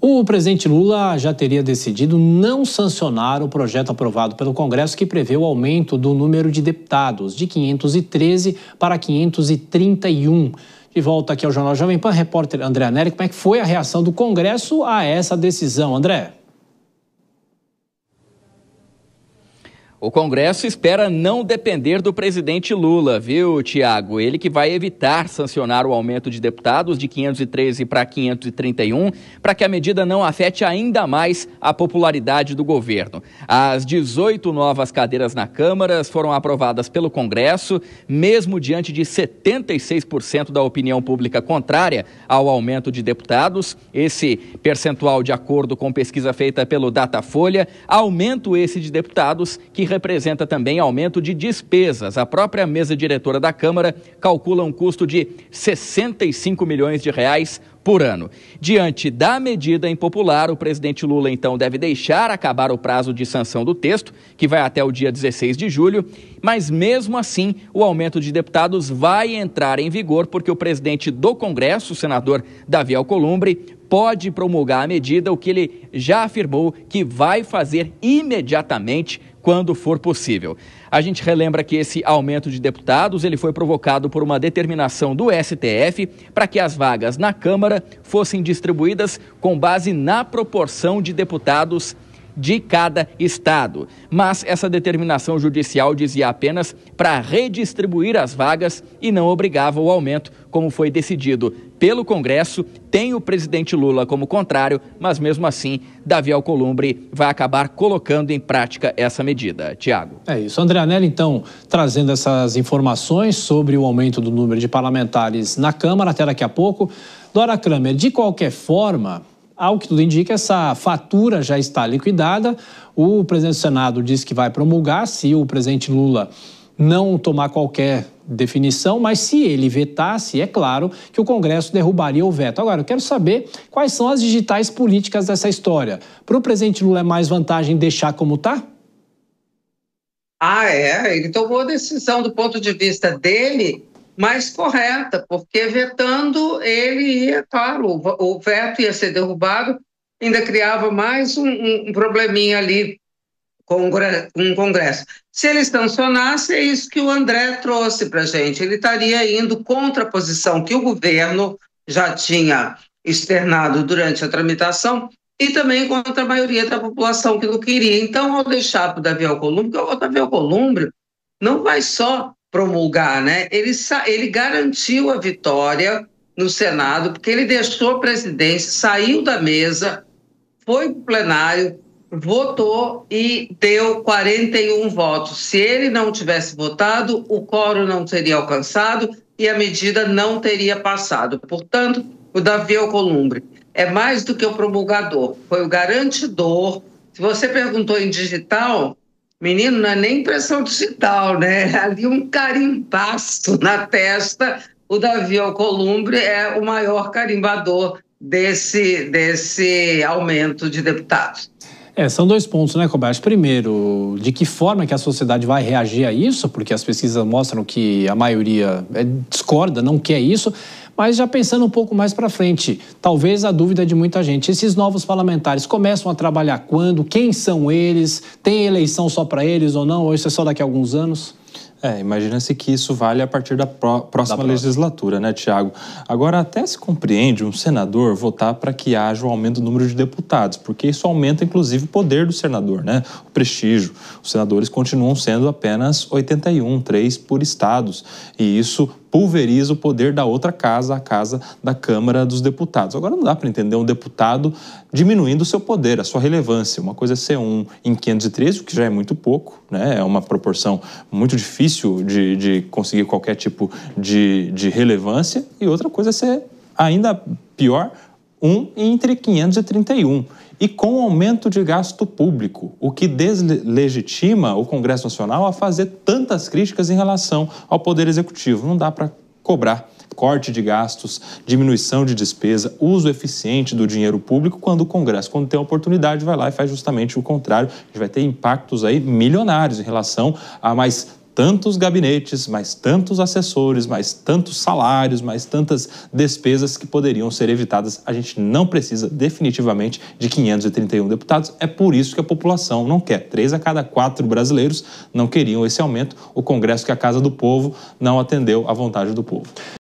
O presidente Lula já teria decidido não sancionar o projeto aprovado pelo Congresso que prevê o aumento do número de deputados de 513 para 531. De volta aqui ao Jornal Jovem Pan, repórter André Anelli, como é que foi a reação do Congresso a essa decisão, André? O Congresso espera não depender do presidente Lula, viu, Tiago? Ele que vai evitar sancionar o aumento de deputados de 513 para 531, para que a medida não afete ainda mais a popularidade do governo. As 18 novas cadeiras na Câmara foram aprovadas pelo Congresso, mesmo diante de 76% da opinião pública contrária ao aumento de deputados. Esse percentual, de acordo com pesquisa feita pelo Datafolha, aumento esse de deputados que representa também aumento de despesas. A própria mesa diretora da Câmara calcula um custo de 65 milhões de reais por ano. Diante da medida impopular, o presidente Lula, então, deve deixar acabar o prazo de sanção do texto, que vai até o dia 16 de julho, mas mesmo assim, o aumento de deputados vai entrar em vigor, porque o presidente do Congresso, o senador Davi Alcolumbre, pode promulgar a medida, o que ele já afirmou que vai fazer imediatamente quando for possível. A gente relembra que esse aumento de deputados ele foi provocado por uma determinação do STF para que as vagas na Câmara fossem distribuídas com base na proporção de deputados de cada estado. Mas essa determinação judicial dizia apenas para redistribuir as vagas e não obrigava o aumento, como foi decidido pelo Congresso. Tem o presidente Lula como contrário, mas mesmo assim, Davi Alcolumbre vai acabar colocando em prática essa medida. Tiago. É isso. André Anelli, então, trazendo essas informações sobre o aumento do número de parlamentares na Câmara, até daqui a pouco. Dora Kramer, de qualquer forma, ao que tudo indica, essa fatura já está liquidada. O presidente do Senado disse que vai promulgar se o presidente Lula não tomar qualquer definição, mas se ele vetasse, é claro que o Congresso derrubaria o veto. Agora, eu quero saber quais são as digitais políticas dessa história. Para o presidente Lula é mais vantagem deixar como está? Ele tomou a decisão do ponto de vista dele mais correta, porque vetando ele ia, claro, o veto ia ser derrubado, ainda criava mais um probleminha ali com o Congresso. Se ele sancionasse, é isso que o André trouxe para a gente. Ele estaria indo contra a posição que o governo já tinha externado durante a tramitação e também contra a maioria da população que não queria. Então, ao deixar para o Davi Alcolumbre, porque o Davi Alcolumbre não vai só promulgar, né? Ele garantiu a vitória no Senado, porque ele deixou a presidência, saiu da mesa, foi para o plenário, votou e deu 41 votos. Se ele não tivesse votado, o quórum não teria alcançado e a medida não teria passado. Portanto, o Davi Alcolumbre é mais do que o promulgador, foi o garantidor. Se você perguntou em digital, menino, não é nem impressão digital, né? Ali um carimbaço na testa. O Davi Alcolumbre é o maior carimbador desse aumento de deputados. São dois pontos, né, Kobayashi? Primeiro, de que forma que a sociedade vai reagir a isso, porque as pesquisas mostram que a maioria discorda, não quer isso, mas já pensando um pouco mais para frente, talvez a dúvida de muita gente, esses novos parlamentares começam a trabalhar quando? Quem são eles? Tem eleição só para eles ou não? Ou isso é só daqui a alguns anos? Imagina-se que isso vale a partir da próxima legislatura, né, Tiago? Agora, até se compreende um senador votar para que haja um aumento do número de deputados, porque isso aumenta, inclusive, o poder do senador, né? O prestígio. Os senadores continuam sendo apenas 81, 3 por estados, e isso pulveriza o poder da outra casa, a casa da Câmara dos Deputados. Agora, não dá para entender um deputado diminuindo o seu poder, a sua relevância. Uma coisa é ser um em 513, o que já é muito pouco, né? É uma proporção muito difícil de conseguir qualquer tipo de relevância, e outra coisa é ser, ainda pior, um entre 531. E com aumento de gasto público, o que deslegitima o Congresso Nacional a fazer tantas críticas em relação ao Poder Executivo. Não dá para cobrar corte de gastos, diminuição de despesa, uso eficiente do dinheiro público, quando o Congresso, quando tem a oportunidade, vai lá e faz justamente o contrário. A gente vai ter impactos aí milionários em relação a mais tantos gabinetes, mais tantos assessores, mais tantos salários, mais tantas despesas que poderiam ser evitadas. A gente não precisa definitivamente de 531 deputados. É por isso que a população não quer. 3 a cada 4 brasileiros não queriam esse aumento. O Congresso, que é a casa do povo, não atendeu à vontade do povo.